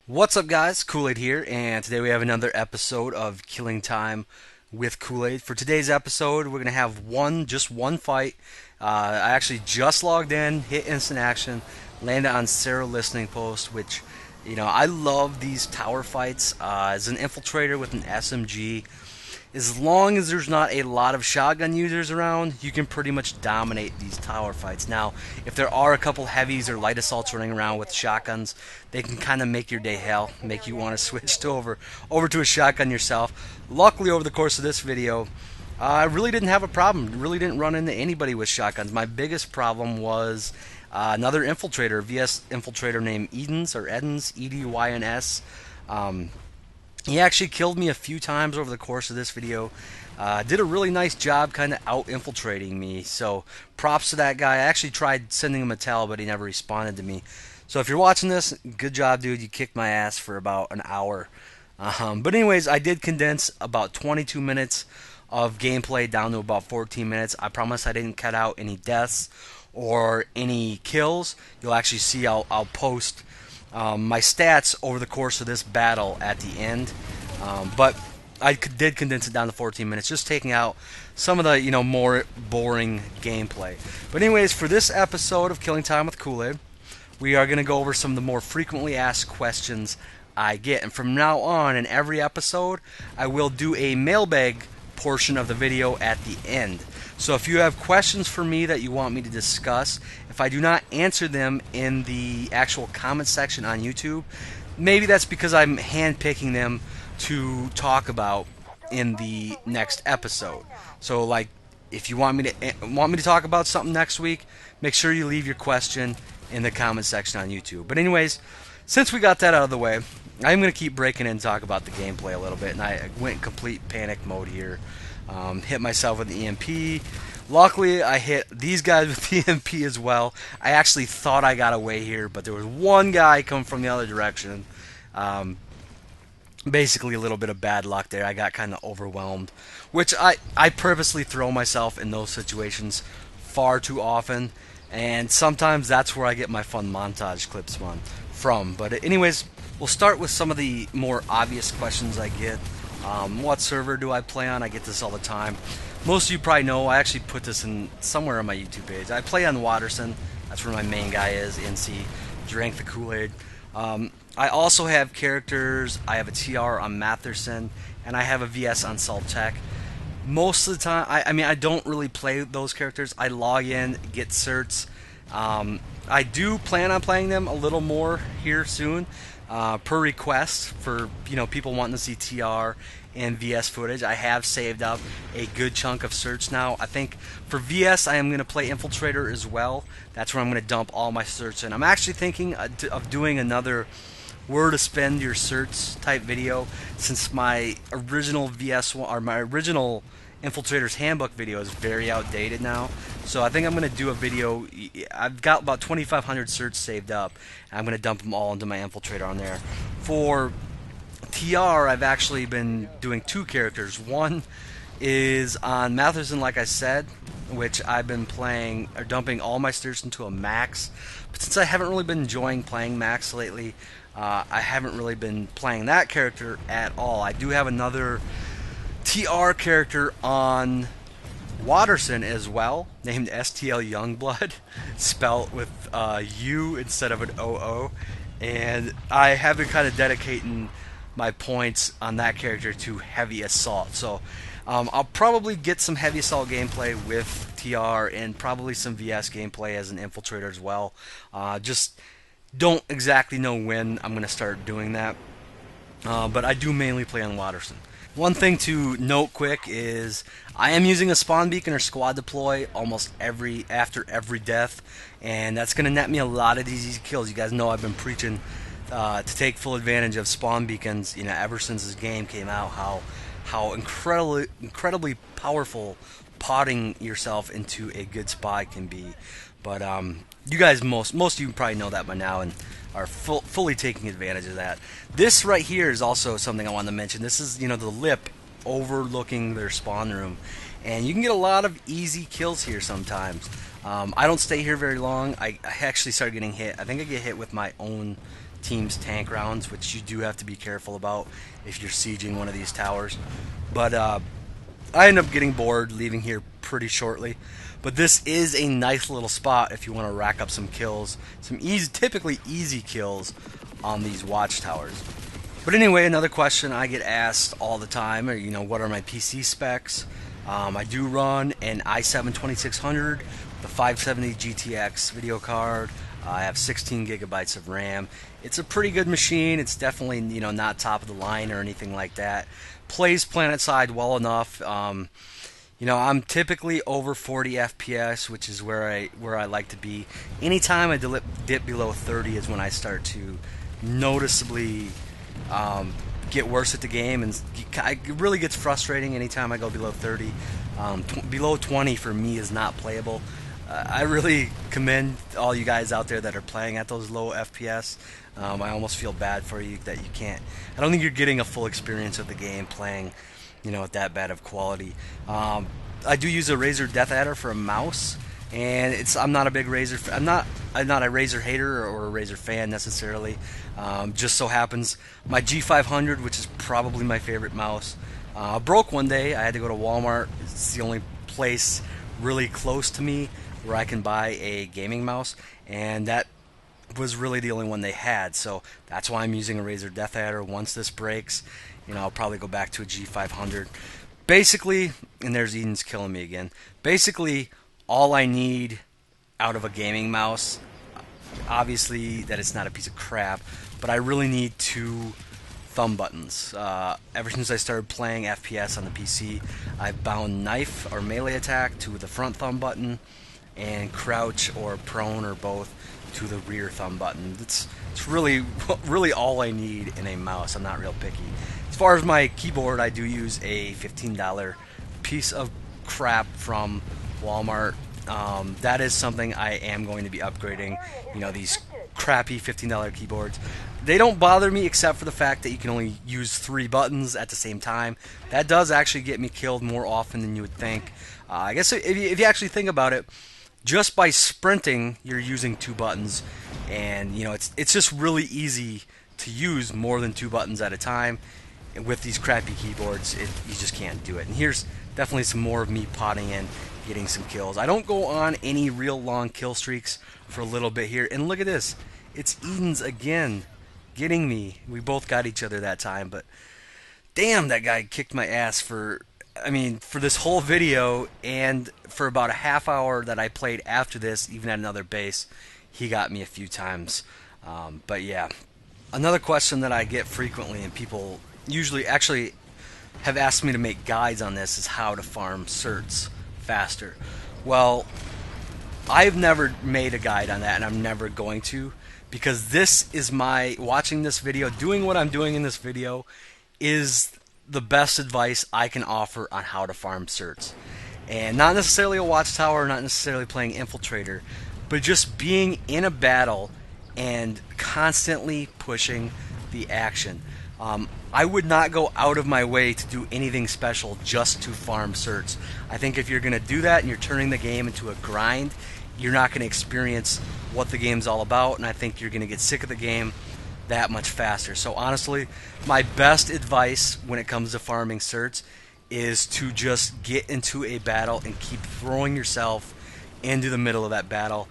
What's up, guys? Koolaid here, and today we have another episode of Killing Time with Koolaid. For today's episode, we're gonna have just one fight. I actually just logged in, hit instant action, landed on Saerro listening post, which I love these tower fights. As an infiltrator with an SMG, as long as there's not a lot of shotgun users around, you can pretty much dominate these tower fights. Now, if there are a couple heavies or light assaults running around with shotguns, they can kind of make your day hell, make you want to switch over to a shotgun yourself. Luckily, over the course of this video, I really didn't have a problem. Really didn't run into anybody with shotguns. My biggest problem was another infiltrator, VS infiltrator named Edens, Edyns. He actually killed me a few times over the course of this video. Did a really nice job kind of out-infiltrating me. So props to that guy. I actually tried sending him a tell, but he never responded to me. So if you're watching this, good job, dude. You kicked my ass for about an hour. But anyways, I did condense about 22 minutes of gameplay down to about 14 minutes. I promise I didn't cut out any deaths or any kills. You'll actually see I'll post my stats over the course of this battle at the end. But I did condense it down to 14 minutes, just taking out some of the more boring gameplay. But anyways, for this episode of Killing Time with Koolaid, we are going to go over some of the more frequently asked questions I get. And from now on, in every episode, I will do a mailbag portion of the video at the end. So if you have questions for me that you want me to discuss, if I do not answer them in the actual comment section on YouTube, maybe that's because I'm handpicking them to talk about in the next episode. So like, if you want me to talk about something next week, make sure you leave your question in the comment section on YouTube. But anyways, since we got that out of the way, I'm going to keep breaking in and talk about the gameplay a little bit. And I went in complete panic mode here. Hit myself with the EMP. Luckily, I hit these guys with the EMP as well. I actually thought I got away here, but there was one guy coming from the other direction. Basically, a little bit of bad luck there. I got kind of overwhelmed, which I purposely throw myself in those situations far too often. And sometimes that's where I get my fun montage clips from. But anyways, we'll start with some of the more obvious questions I get. What server do I play on? I get this all the time. Most of you probably know, I actually put this in somewhere on my YouTube page. I play on Waterson. That's where my main guy is, NC. Drank the Kool-Aid. I also have characters. I have a TR on Matherson, and I have a VS on Saltec. Most of the time, I don't really play those characters. I log in, get certs. I do plan on playing them a little more here soon, per request for people wanting to see TR and VS footage. I have saved up a good chunk of certs now. I think for VS, I am going to play Infiltrator as well. That's where I'm going to dump all my certs in. I'm actually thinking of doing another where to spend your certs type video, since my original my original Infiltrator's Handbook video is very outdated now. So I think I'm going to do a video. I've got about 2,500 certs saved up, and I'm going to dump them all into my Infiltrator on there. For TR, I've actually been doing two characters. One is on Matherson, like I said, which I've been playing or dumping all my certs into a max. But since I haven't really been enjoying playing max lately, I haven't really been playing that character at all. I do have another TR character on Waterson as well, named STL Youngblood, spelt with U instead of an OO. And I have been kind of dedicating my points on that character to heavy assault. So I'll probably get some heavy assault gameplay with TR and probably some VS gameplay as an infiltrator as well. Just don't exactly know when I'm going to start doing that. But I do mainly play on Waterson. One thing to note quick is I am using a spawn beacon or squad deploy almost after every death, and that's going to net me a lot of these easy kills. You guys know I've been preaching to take full advantage of spawn beacons, ever since this game came out. How incredibly powerful potting yourself into a good spot can be. But you guys, most of you probably know that by now and are fully taking advantage of that. This right here is also something I wanted to mention. This is the lip overlooking their spawn room, and you can get a lot of easy kills here sometimes. I don't stay here very long. I actually started getting hit. I think I get hit with my own team's tank rounds, which you do have to be careful about if you're sieging one of these towers. But I end up getting bored, leaving here pretty shortly. But this is a nice little spot if you want to rack up some kills, some typically easy kills on these watchtowers. But anyway, another question I get asked all the time are, what are my PC specs? I do run an i7-2600, the 570 GTX video card. I have 16 gigabytes of RAM. It's a pretty good machine. It's definitely, not top of the line or anything like that. Plays Planetside well enough. I'm typically over 40 FPS, which is where I like to be. Anytime I dip below 30 is when I start to noticeably get worse at the game, and it really gets frustrating anytime I go below 30. Below 20 for me is not playable. I really commend all you guys out there that are playing at those low FPS. I almost feel bad for you that you can't. I don't think you're getting a full experience of the game playing, at that bad of quality. I do use a Razer Death Adder for a mouse, and I'm not a big Razer. I'm not a Razer hater or a Razer fan necessarily. Just so happens my G500, which is probably my favorite mouse, broke one day. I had to go to Walmart. It's the only place really close to me where I can buy a gaming mouse, and that was really the only one they had. So that's why I'm using a Razer Death Adder. Once this breaks, I'll probably go back to a G500. Basically, and there's Eden's killing me again. Basically, all I need out of a gaming mouse, obviously that it's not a piece of crap, but I really need 2 thumb buttons. Ever since I started playing FPS on the PC, I've bound knife or melee attack to the front thumb button, and crouch or prone or both to the rear thumb button. It's really all I need in a mouse. I'm not real picky. As far as my keyboard, I do use a $15 piece of crap from Walmart. That is something I am going to be upgrading. These crappy $15 keyboards. They don't bother me except for the fact that you can only use 3 buttons at the same time. That does actually get me killed more often than you would think. I guess if you actually think about it, just by sprinting, you're using 2 buttons, and it's just really easy to use more than 2 buttons at a time. And with these crappy keyboards, you just can't do it. And here's definitely some more of me potting in, getting some kills. I don't go on any real long kill streaks for a little bit here. And look at this. It's Eden's again getting me. We both got each other that time, but damn, that guy kicked my ass for this whole video, and for about a half hour that I played after this, even at another base, he got me a few times. But yeah, another question that I get frequently, and people usually actually have asked me to make guides on this, is how to farm certs faster. Well, I've never made a guide on that, and I'm never going to, because this is watching this video, doing what I'm doing in this video, is the best advice I can offer on how to farm certs. And not necessarily a watchtower, not necessarily playing Infiltrator, but just being in a battle and constantly pushing the action. I would not go out of my way to do anything special just to farm certs. I think if you're going to do that and you're turning the game into a grind, you're not going to experience what the game's all about, and I think you're going to get sick of the game that much faster. So honestly, my best advice when it comes to farming certs is to just get into a battle and keep throwing yourself into the middle of that battle.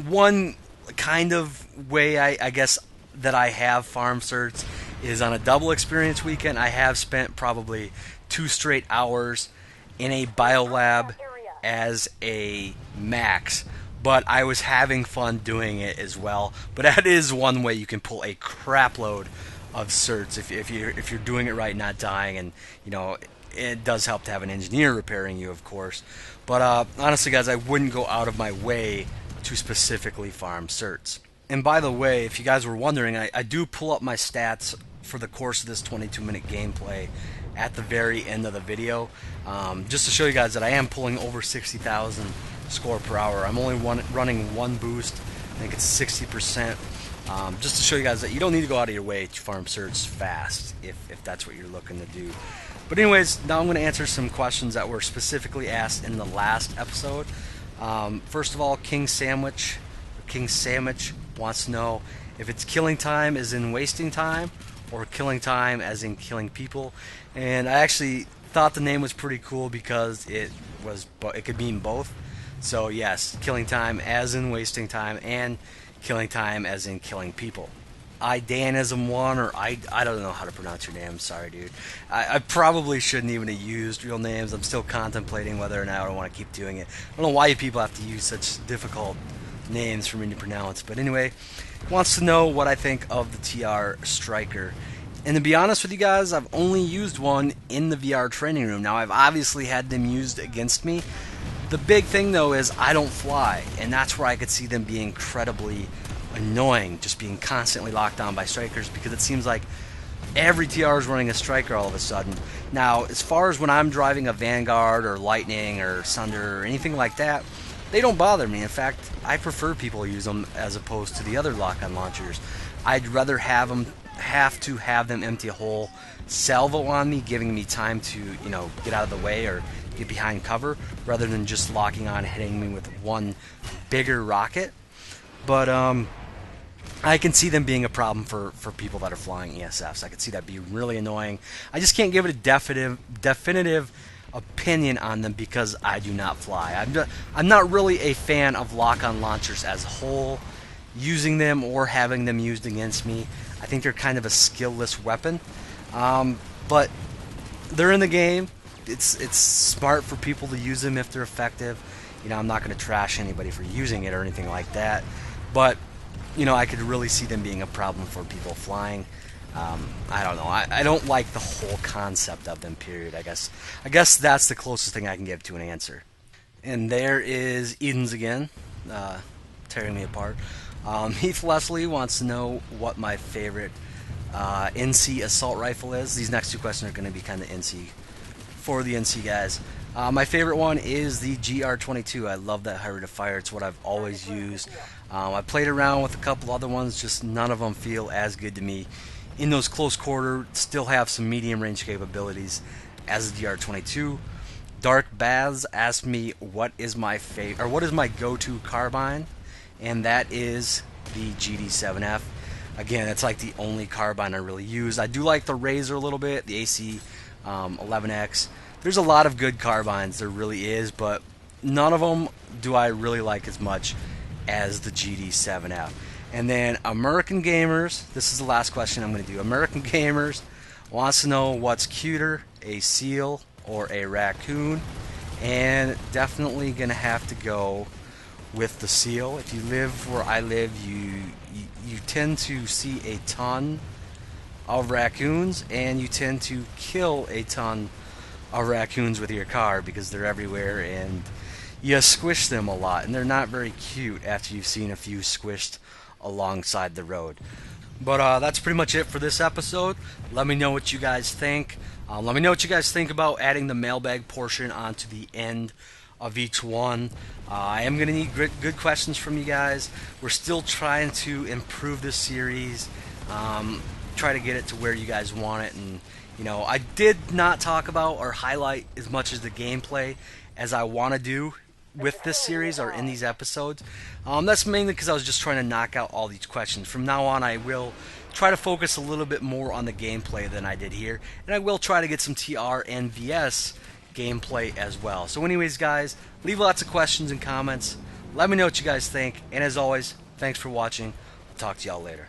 One kind of way I guess that I have farmed certs is on a double experience weekend. I have spent probably 2 straight hours in a biolab as a max, but I was having fun doing it as well. But that is one way you can pull a crap load of certs if you're doing it right, not dying. And it does help to have an engineer repairing you, of course. But honestly, guys, I wouldn't go out of my way to specifically farm certs. And by the way, if you guys were wondering, I do pull up my stats for the course of this 22-minute gameplay at the very end of the video, just to show you guys that I am pulling over 60,000 score per hour. I'm only running 1 boost. I think it's 60%. Just to show you guys that you don't need to go out of your way to farm certs fast if that's what you're looking to do. But anyways, now I'm going to answer some questions that were specifically asked in the last episode. First of all, King Sandwich wants to know, if it's killing time as in wasting time, or killing time as in killing people. And I actually thought the name was pretty cool because it could mean both. So yes, killing time as in wasting time, and killing time as in killing people. Idanism1, or I don't know how to pronounce your name. Sorry, dude. I probably shouldn't even have used real names. I'm still contemplating whether or not I want to keep doing it. I don't know why you people have to use such difficult names for me to pronounce. But anyway, wants to know what I think of the TR Striker. And to be honest with you guys, I've only used one in the VR training room. Now, I've obviously had them used against me. The big thing, though, is I don't fly, and that's where I could see them being incredibly annoying, just being constantly locked down by strikers, because it seems like every TR is running a striker all of a sudden. Now, as far as when I'm driving a Vanguard or Lightning or Sunder or anything like that, they don't bother me. In fact, I prefer people use them as opposed to the other lock-on launchers. I'd rather have them empty a whole salvo on me, giving me time to, get out of the way or get behind cover, rather than just locking on and hitting me with one bigger rocket. But I can see them being a problem for people that are flying ESFs. I could see that being really annoying. I just can't give it a definitive opinion on them because I do not fly. I'm not really a fan of lock-on launchers as a whole, using them or having them used against me. I think they're kind of a skill-less weapon. But they're in the game. It's smart for people to use them if they're effective. I'm not going to trash anybody for using it or anything like that. But I could really see them being a problem for people flying. I don't know. I don't like the whole concept of them, period. I guess that's the closest thing I can give to an answer. And there is Eden's again, tearing me apart. Heath Leslie wants to know what my favorite NC assault rifle is. These next two questions are going to be kind of NC for the NC guys. My favorite one is the GR22. I love that high rate of fire. It's what I've always used. I played around with a couple other ones, just none of them feel as good to me. In those close quarter, still have some medium range capabilities as the GR22. Dark Baths asked me what is my go-to carbine, and that is the GD7F. Again, it's like the only carbine I really use. I do like the Razor a little bit, the AC 11X. There's a lot of good carbines, there really is, but none of them do I really like as much as the GD7F. And then American Gamers, this is the last question I'm going to do. American Gamers wants to know what's cuter, a seal or a raccoon, and definitely going to have to go with the seal. If you live where I live, you tend to see a ton of raccoons, and you tend to kill a ton of raccoons with your car because they're everywhere and you squish them a lot, and they're not very cute after you've seen a few squished alongside the road. But that's pretty much it for this episode. Let me know what you guys think. Let me know what you guys think about adding the mailbag portion onto the end of each one. I am going to need good questions from you guys. We're still trying to improve this series, try to get it to where you guys want it. And I did not talk about or highlight as much as the gameplay as I want to do with this series or in these episodes. That's mainly because I was just trying to knock out all these questions. From now on, I will try to focus a little bit more on the gameplay than I did here, and I will try to get some TR and VS gameplay as well. So anyways, guys, leave lots of questions and comments. Let me know what you guys think, and as always, thanks for watching. I'll talk to y'all later.